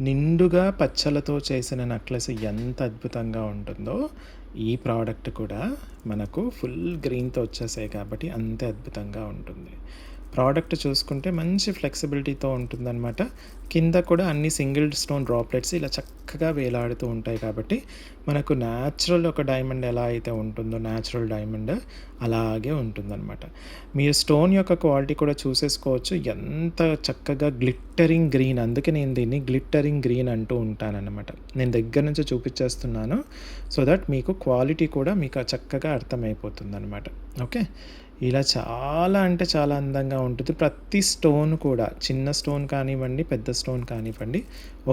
నిండుగా పచ్చలతో చేసిన నెక్లెస్ ఎంత అద్భుతంగా ఉంటుందో, ఈ ప్రోడక్ట్ కూడా మనకు ఫుల్ గ్రీన్‌తో వచ్చేసాయి కాబట్టి అంతే అద్భుతంగా ఉంటుంది. ప్రోడక్ట్ చూసుకుంటే మంచి ఫ్లెక్సిబిలిటీతో ఉంటుందనమాట. కింద కూడా అన్ని సింగిల్ స్టోన్ డ్రాప్లెట్స్ ఇలా చక్కగా వేలాడుతూ ఉంటాయి కాబట్టి, మనకు న్యాచురల్ ఒక డైమండ్ ఎలా అయితే ఉంటుందో న్యాచురల్ డైమండ్ అలాగే ఉంటుందనమాట. మీరు స్టోన్ యొక్క క్వాలిటీ కూడా చూసేసుకోవచ్చు. ఎంత చక్కగా గ్లిట్టరింగ్ గ్రీన్, అందుకే నేను దీన్ని గ్లిట్టరింగ్ గ్రీన్ అంటూ ఉంటాననమాట. నేను దగ్గర నుంచి చూపించేస్తున్నాను. సో దట్ మీకు క్వాలిటీ కూడా మీకు చక్కగా అర్థమైపోతుందనమాట. ఓకే. ఇలా చాలా అంటే చాలా అందంగా ఉంటుంది. ప్రతి స్టోన్ కూడా చిన్న స్టోన్ కానివ్వండి, పెద్ద స్టోన్ కానివ్వండి,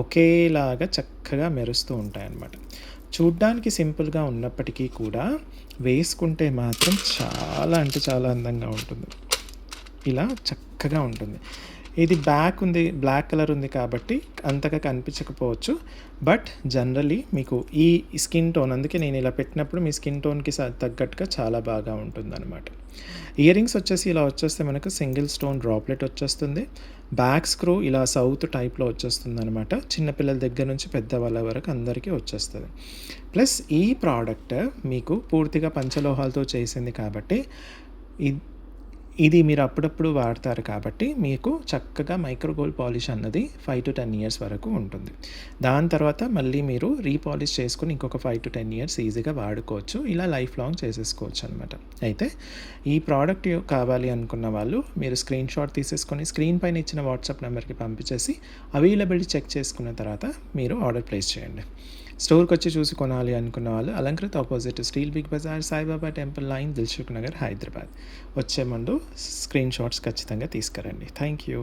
ఒకేలాగా చక్కగా మెరుస్తూ ఉంటాయన్నమాట. చూడ్డానికి సింపుల్గా ఉన్నప్పటికీ కూడా వేసుకుంటే మాత్రం చాలా అంటే చాలా అందంగా ఉంటుంది. ఇలా చక్కగా ఉంటుంది. ఇది బ్లాక్ కలర్ ఉంది కాబట్టి అంతగా కనిపించకపోవచ్చు. బట్ జనరల్లీ మీకు ఈ స్కిన్ టోన్, అందుకే నేను ఇలా పెట్టినప్పుడు మీ స్కిన్ టోన్‌కి తగ్గట్టుగా చాలా బాగా ఉంటుందనమాట. ఇయర్ రింగ్స్ వచ్చేసి ఇలా వచ్చేస్తే మనకు సింగిల్ స్టోన్ డ్రాప్లెట్ వచ్చేస్తుంది. బ్యాక్ స్క్రూ ఇలా సౌత్ టైప్‌లో వచ్చేస్తుందనమాట. చిన్నపిల్లల దగ్గర నుంచి పెద్దవాళ్ళ వరకు అందరికీ వచ్చేస్తది. ప్లస్ ఈ ప్రోడక్ట్ మీకు పూర్తిగా పంచలోహాలతో చేసింది కాబట్టి ఇది మీరు అప్పుడప్పుడు వాడతారు కాబట్టి మీకు చక్కగా మైక్రో గోల్డ్ పాలిష్ అన్నది 5-10 ఇయర్స్ వరకు ఉంటుంది. దాని తర్వాత మళ్ళీ మీరు రీపాలిష్ చేసుకొని ఇంకొక 5-10 ఇయర్స్ ఈజీగా వాడుకోవచ్చు. ఇలా లైఫ్ లాంగ్ చేసేసుకోవచ్చు అనమాట. అయితే ఈ ప్రోడక్ట్ కావాలి అనుకున్న వాళ్ళు మీరు స్క్రీన్ షాట్ తీసేసుకొని స్క్రీన్ పైన ఇచ్చిన వాట్సాప్ నెంబర్కి పంపించేసి అవైలబిలిటీ చెక్ చేసుకున్న తర్వాత మీరు ఆర్డర్ ప్లేస్ చేయండి. స్టోర్కి వచ్చి చూసి కొనాలి అనుకున్న వాళ్ళు Alankrit opposite steel Big Bazaar, Sai Baba temple line, Dilsukhnagar, Hyderabad. వచ్చే ముందు స్క్రీన్ షాట్స్ ఖచ్చితంగా తీసుకురండి. Thank you.